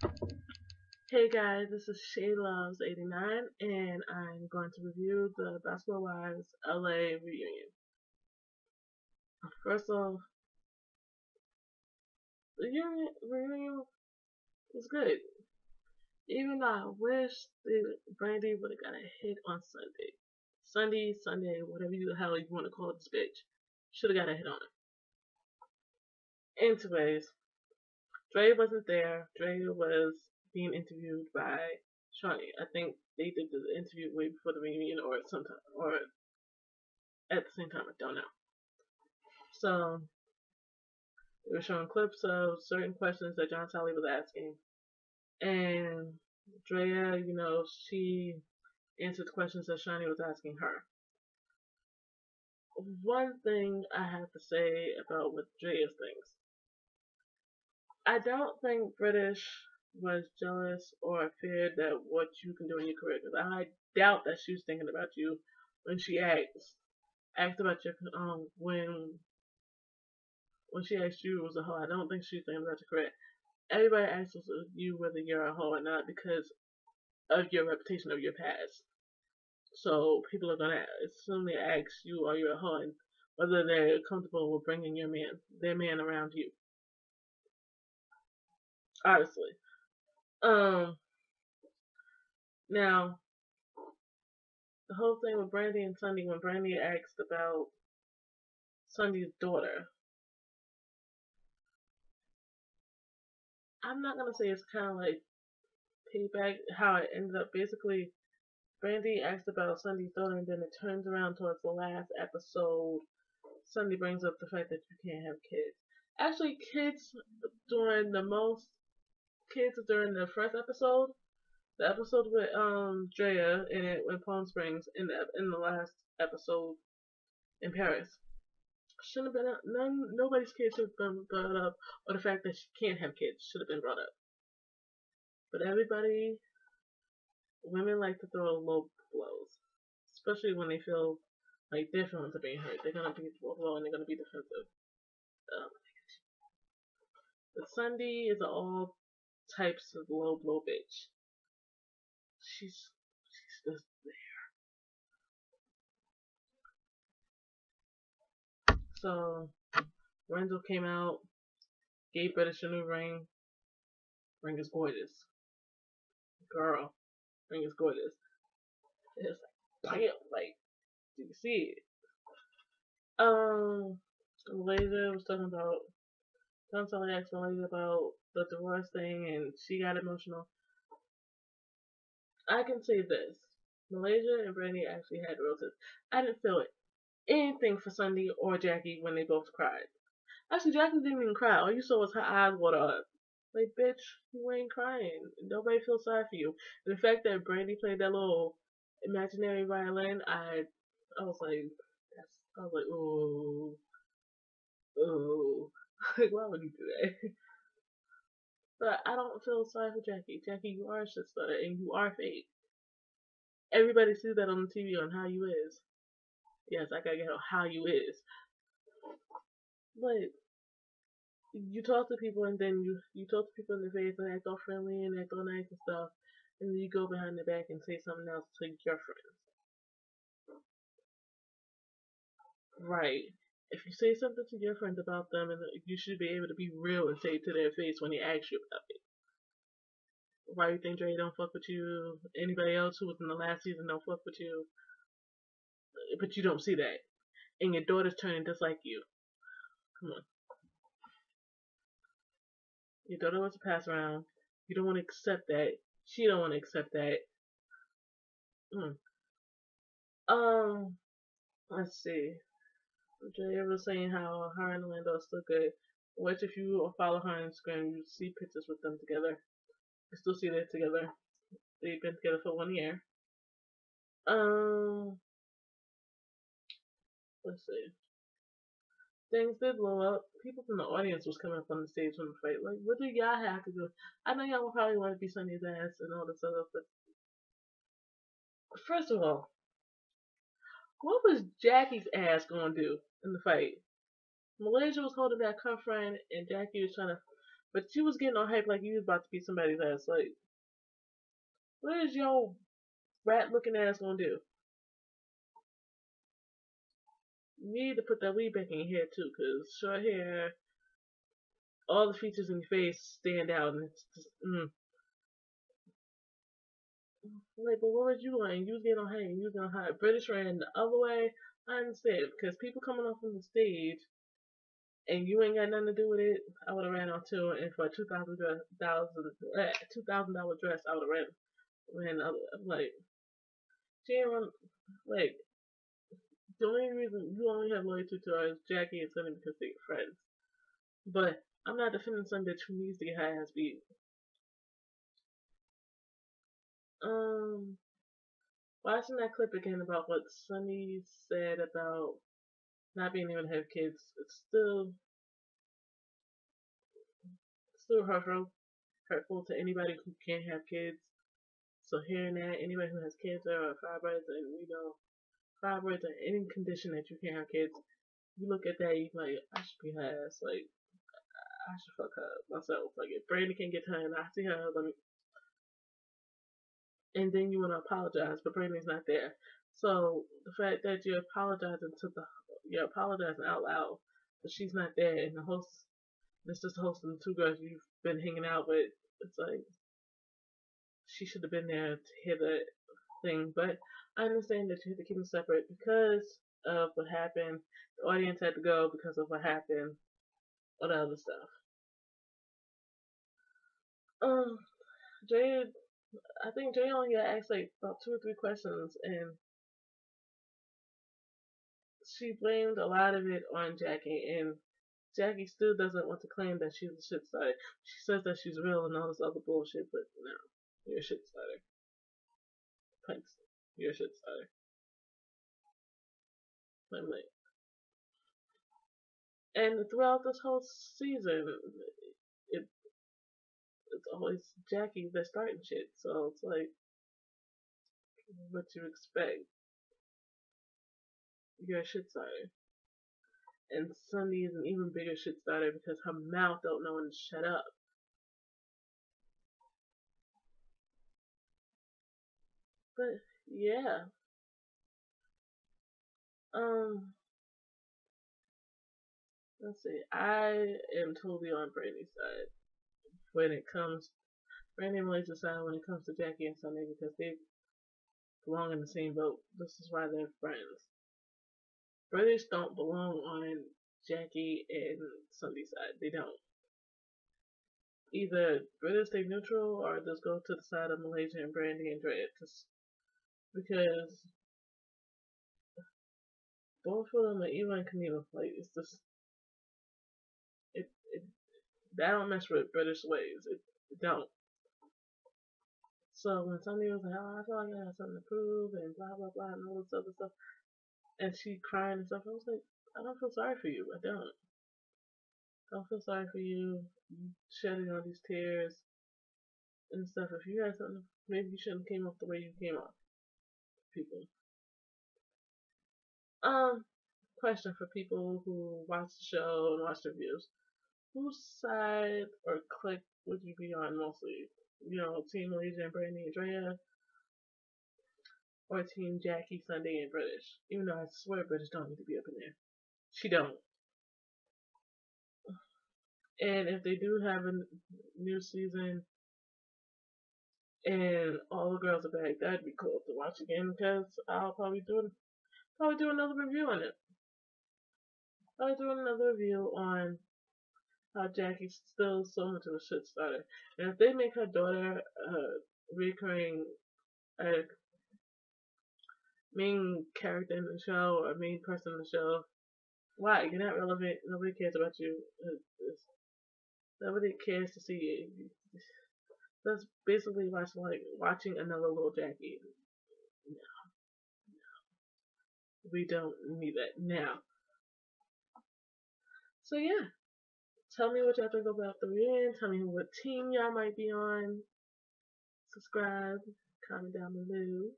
Hey guys, this is ShayLoves89 and I'm going to review the Basketball Wives LA reunion. First off, the reunion was good. Even though I wish Brandy would have got a hit on Sunday, whatever the hell you want to call this bitch. Should have got a hit on her. Anyways, Dre wasn't there. Dre was being interviewed by Shawnee. I think they did the interview way before the reunion or sometime or at the same time. I don't know. So they were showing clips of certain questions that John Sally was asking. And Drea, she answered the questions that Shani was asking her. One thing I have to say about with Drea's things, I don't think British was jealous or feared that what you can do in your career. Because I doubt that she was thinking about you when she asked about your when she asked you was a hoe. I don't think she was thinking about your career. Everybody asks you whether you're a hoe or not because of your reputation of your past. So people are gonna assume they ask you, are you a hoe, and whether they're comfortable with bringing their man around you. Honestly, um, now the whole thing with Brandy and Sunday, when Brandy asked about Sunday's daughter, I'm not gonna say it's kind of like payback how it ended up. Basically, Brandy asked about Sunday's daughter, and then it turns around towards the last episode. Sunday brings up the fact that you can't have kids. Actually, during the most kids during the first episode, the episode with Drea in it with Palm Springs in the last episode in Paris. Shouldn't have been nobody's kid should have been brought up, or the fact that she can't have kids should have been brought up. But women like to throw low blows, especially when they feel like their feelings are being hurt. They're gonna be low and they're gonna be defensive. Um, but Sunday is all types of low blow bitch. She's just so Renzo came out, gave British a new ring. Ring is gorgeous, girl. Ring is gorgeous. It's like bam, like you can see it. Malaysia was talking about John Sally asked Malaysia about the divorce thing, and she got emotional. I can say this: Malaysia and Brandy actually had roses. I didn't feel anything for Sunday or Jackie when they both cried. Actually, Jackie didn't even cry. All you saw was her eyes water up. Like, bitch, you ain't crying. Nobody feels sorry for you. And the fact that Brandy played that little imaginary violin, I was like, ooh, ooh. Like, why would you do that? But I don't feel sorry for Jackie. Jackie, you are a shit stutter and you are fake. Everybody sees that on the TV on How You Is. Yes, I gotta get on How You Is. But you talk to people and then you talk to people in the face and act all friendly and act all nice and stuff, and then you go behind their back and say something else to your friends. Right. If you say something to your friends about them, and you should be able to be real and say it to their face when they ask you about it. Why you think Dre don't fuck with you? Anybody else who was in the last season don't fuck with you? But you don't see that. And your daughter's turning just like you. Come on. Your daughter wants to pass around. You don't want to accept that. She don't want to accept that. Mm. Um, let's see. Jay was saying how her and Orlando are still good. Which, if you follow her on Instagram, you see pictures with them together. You still see them together. They've been together for 1 year. Um, let's see. Things did blow up. People from the audience was coming up on the stage from the fight. Like, what do y'all have to do? I know y'all will probably want to be Sunny's ass and all this other stuff, but first of all, what was Jackie's ass gonna do in the fight? Malaysia was holding back her friend, and Jackie was trying to But you was getting all hype like you was about to beat somebody's ass. Like, what is your rat looking ass gonna do? You need to put that weed back in your hair too, cause short hair, all the features in your face stand out, and it's just, Like, but what was you on? You was getting on hype, you was getting on hype. British ran the other way. I understand, because people coming off from the stage, and you ain't got nothing to do with it. I would have ran on too, and for a $2,000 dress, I would have ran. Like, she ain't run. Like, the only reason you only have loyalty to her is Jackie and Sunny because they're friends. But I'm not defending some bitch who needs to get her ass beat. Watching that clip again about what Sunny said about not being able to have kids, it's still hurtful to anybody who can't have kids. So hearing that, anybody who has kids or fibroids, and fibroids or any condition that you can't have kids, you look at that, you like, I should be her ass. Like, I should fuck her myself. Like, if Brandy can get her and I see her, and then you want to apologize, but Brandy's not there. So the fact that you're apologizing out loud, but she's not there, and this is the host and the two girls you've been hanging out with. It's like she should have been there to hear the thing, but I understand that you had to keep them separate because of what happened. The audience had to go because of what happened, all the other stuff. Jay, I think Jay only got asked like about 2 or 3 questions, and she blamed a lot of it on Jackie, and Jackie still doesn't want to claim that she's a shit starter. She says that she's real and all this other bullshit, but no, you're a shit starter. Thanks. You're a shit starter. I'm like, and throughout this whole season, it it's always Jackie that's starting shit. So it's like, what you expect? You're a shit starter. And Sunday is an even bigger shit starter because her mouth don't know when to shut up. But yeah, um, let's see. I am totally on Brandy's side when it comes. Brandy and Malaysia's side when it comes to Jackie and Sunday because they belong in the same boat. This is why they're friends. British don't belong on Jackie and Sunday's side. They don't. Either British stay neutral or just go to the side of Malaysia and Brandy and Drea. Because both of them are Eva and Camille. Like, it's just, it that don't mess with British ways. It don't. So when Sunday was like, oh, I feel like I have something to prove and blah blah blah and all this other stuff, and she crying and stuff, I was like, I don't feel sorry for you. I don't feel sorry for you. You shedding all these tears and stuff. If you had something, maybe you shouldn't have came off the way you came off, people. Um, Question for people who watch the show and watch the reviews: whose side or clique would you be on mostly? Team Malaysia and Brandy and Drea, or Team Jackie, Sunday, and British? Even though I swear British don't need to be up in there. She don't. And if they do have a new season and all the girls are back, that'd be cool to watch again because I'll probably do another review on it. I'll do another review on how Jackie's still so much of a shit starter. And if they make her daughter a recurring main character in the show or main person in the show, why? You're not relevant. Nobody cares about you. Nobody cares to see you. That's basically watching another little Jackie. No, we don't need that now. So yeah, tell me what y'all think about the reunion. Tell me what team y'all might be on. Subscribe, comment down below.